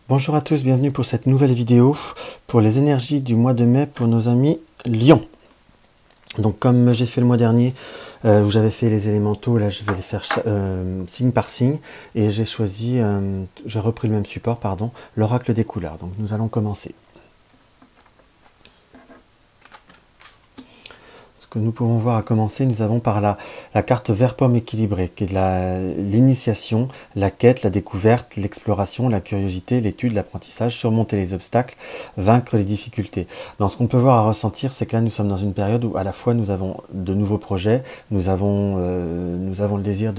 Bonjour à tous, bienvenue pour cette nouvelle vidéo pour les énergies du mois de mai pour nos amis Lion. Donc comme j'ai fait le mois dernier, où j'avais fait les élémentaux, là je vais les faire signe par signe et j'ai choisi, j'ai repris le même support, pardon, l'oracle des couleurs. Donc nous allons commencer. Que nous pouvons voir à commencer, nous avons par la carte vert pomme équilibrée, qui est l'initiation, la quête, la découverte, l'exploration, la curiosité, l'étude, l'apprentissage, surmonter les obstacles, vaincre les difficultés. Dans ce qu'on peut voir à ressentir, c'est que là nous sommes dans une période où à la fois nous avons de nouveaux projets, nous avons le désir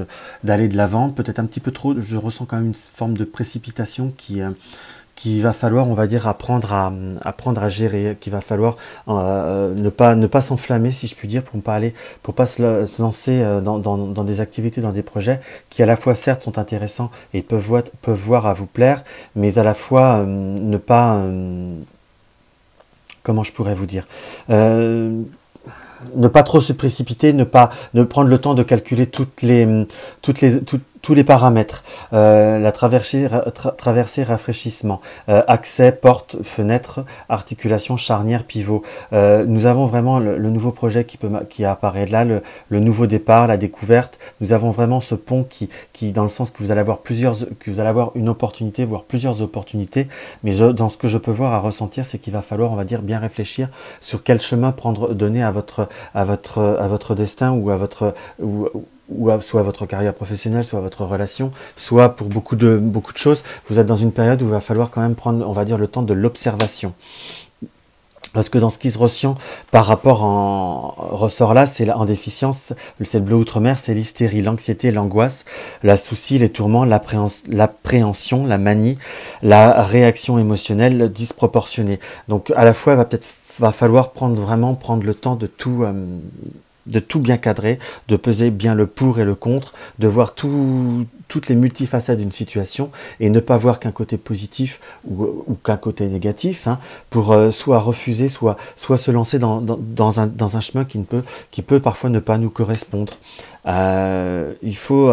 d'aller de l'avant, peut-être un petit peu trop, je ressens quand même une forme de précipitation qu'il va falloir, on va dire, apprendre à gérer, qu'il va falloir ne pas s'enflammer, si je puis dire, pour pas se lancer dans des activités, dans des projets qui à la fois certes sont intéressants et peuvent voir à vous plaire, mais à la fois ne pas, comment je pourrais vous dire, ne pas trop se précipiter, ne prendre le temps de calculer tous les paramètres, la traversée, rafraîchissement, accès, porte, fenêtre, articulation, charnière, pivot. Nous avons vraiment le nouveau projet qui apparaît là, le nouveau départ, la découverte. Nous avons vraiment ce pont qui dans le sens que vous allez avoir une opportunité, voire plusieurs opportunités. Mais dans ce que je peux voir à ressentir, c'est qu'il va falloir, on va dire, bien réfléchir sur quel chemin donner à votre destin ou soit à votre carrière professionnelle, soit à votre relation, soit pour beaucoup de choses, vous êtes dans une période où il va falloir quand même prendre, on va dire, le temps de l'observation. Parce que dans ce qui se ressent par rapport en ressort là, c'est en déficience, c'est le bleu outre-mer, c'est l'hystérie, l'anxiété, l'angoisse, la souci, les tourments, l'appréhension, la manie, la réaction émotionnelle disproportionnée. Donc à la fois, va falloir vraiment prendre le temps de tout bien cadrer, de peser bien le pour et le contre, de voir toutes les multifacettes d'une situation et ne pas voir qu'un côté positif ou qu'un côté négatif, hein, pour soit refuser, soit se lancer dans un chemin qui peut parfois ne pas nous correspondre. Il faut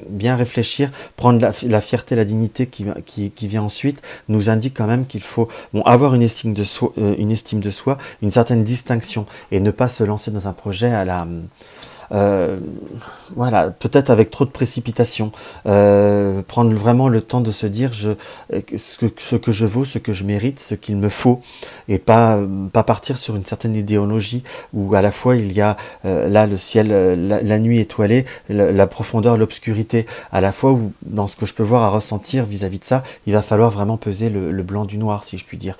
bien réfléchir, prendre la fierté, la dignité qui vient ensuite, nous indique quand même qu'il faut avoir une estime de soi, une certaine distinction et ne pas se lancer dans un projet à la... voilà, peut-être avec trop de précipitation, prendre vraiment le temps de se dire ce que je vaux, ce que je mérite, ce qu'il me faut, et pas partir sur une certaine idéologie où à la fois il y a là le ciel, la nuit étoilée, la profondeur, l'obscurité, à la fois où dans ce que je peux voir à ressentir vis-à-vis de ça, il va falloir vraiment peser le blanc du noir, si je puis dire,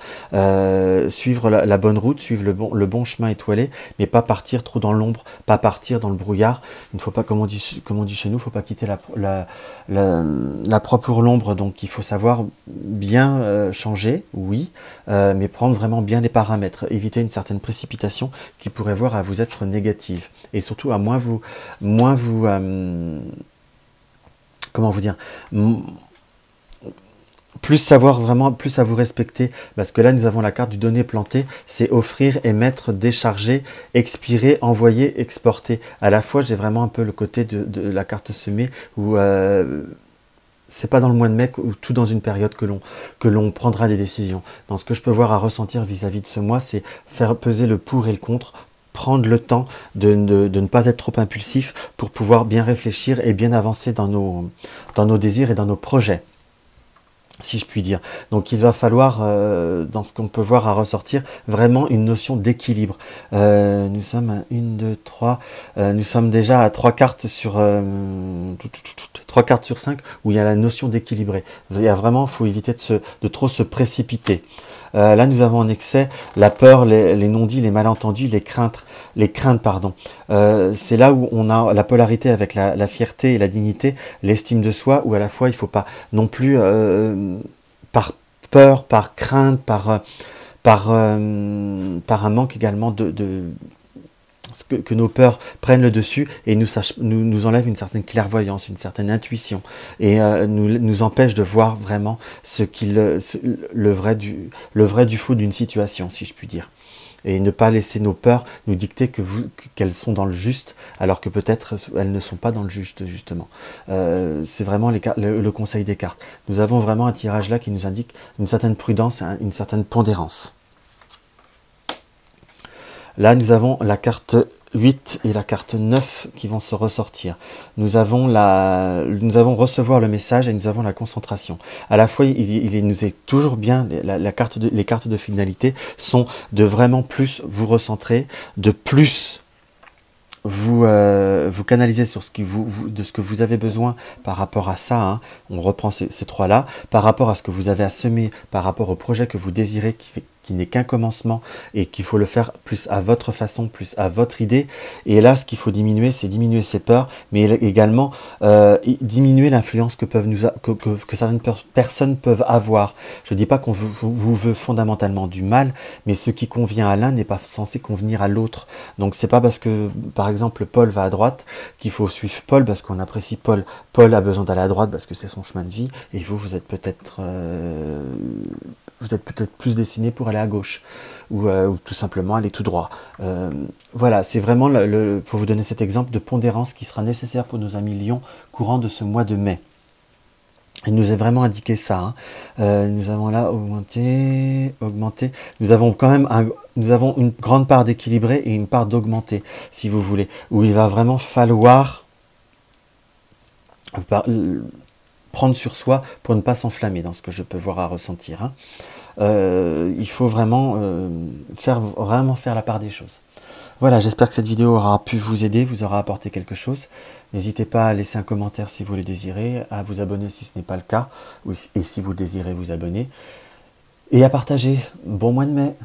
suivre la bonne route, suivre le bon chemin étoilé, mais pas partir trop dans l'ombre, pas partir dans le brouillard. Il ne faut pas, comme on dit chez nous, il ne faut pas quitter la proie pour l'ombre. Donc il faut savoir bien changer, oui, mais prendre vraiment bien les paramètres, éviter une certaine précipitation qui pourrait voir à vous être négative. Et surtout à moins vous comment vous dire, plus à vous respecter, parce que là nous avons la carte du donner planter, c'est offrir, émettre, décharger, expirer, envoyer, exporter. À la fois j'ai vraiment un peu le côté de la carte semée où c'est pas dans le mois de mai ou tout dans une période que l'on prendra des décisions. Dans ce que je peux voir à ressentir vis-à-vis de ce mois, c'est faire peser le pour et le contre, prendre le temps de ne pas être trop impulsif pour pouvoir bien réfléchir et bien avancer dans nos désirs et dans nos projets, si je puis dire. Donc il va falloir, dans ce qu'on peut voir à ressortir, vraiment une notion d'équilibre. Nous sommes à 1, 2, 3, nous sommes déjà à 3 cartes sur 5 où il y a la notion d'équilibrer. Il faut éviter de trop se précipiter. Là, nous avons en excès la peur, les non-dits, les malentendus, les craintes, pardon. C'est là où on a la polarité avec la fierté et la dignité, l'estime de soi, où à la fois il ne faut pas non plus, par peur, par crainte, par un manque également que nos peurs prennent le dessus et nous enlèvent une certaine clairvoyance, une certaine intuition et nous empêche de voir vraiment le vrai du faux d'une situation, si je puis dire. et ne pas laisser nos peurs nous dicter qu'elles sont dans le juste, alors que peut-être elles ne sont pas dans le juste, justement. C'est vraiment le conseil des cartes. Nous avons vraiment un tirage là qui nous indique une certaine prudence, une certaine pondérance. Là, nous avons la carte 8 et la carte 9 qui vont se ressortir. Nous avons recevoir le message et nous avons la concentration. À la fois, il nous est toujours bien, les cartes de finalité sont de vraiment plus vous recentrer, de plus vous canalisez sur ce que vous avez besoin par rapport à ça, hein. On reprend ces trois-là, par rapport à ce que vous avez à semer, par rapport au projet que vous désirez, qui n'est qu'un commencement, et qu'il faut le faire plus à votre façon, plus à votre idée. Et là, ce qu'il faut diminuer, c'est diminuer ses peurs, mais également diminuer l'influence que certaines personnes peuvent avoir. Je ne dis pas qu'on vous veut fondamentalement du mal, mais ce qui convient à l'un n'est pas censé convenir à l'autre. Donc c'est pas parce que, par exemple, Paul va à droite qu'il faut suivre Paul parce qu'on apprécie Paul. Paul a besoin d'aller à droite parce que c'est son chemin de vie, et vous êtes peut-être plus destiné pour aller à gauche, ou tout simplement aller tout droit. Voilà, c'est vraiment pour vous donner cet exemple de pondérance qui sera nécessaire pour nos amis Lions courant de ce mois de mai. Il nous est vraiment indiqué ça, hein. Nous avons là augmenté. Nous avons quand même une grande part d'équilibré et une part d'augmenté, si vous voulez, où il va vraiment falloir prendre sur soi pour ne pas s'enflammer dans ce que je peux voir à ressentir, hein. Il faut vraiment faire la part des choses. Voilà, j'espère que cette vidéo aura pu vous aider, vous aura apporté quelque chose. N'hésitez pas à laisser un commentaire si vous le désirez, à vous abonner si ce n'est pas le cas, et si vous désirez vous abonner, et à partager. Bon mois de mai!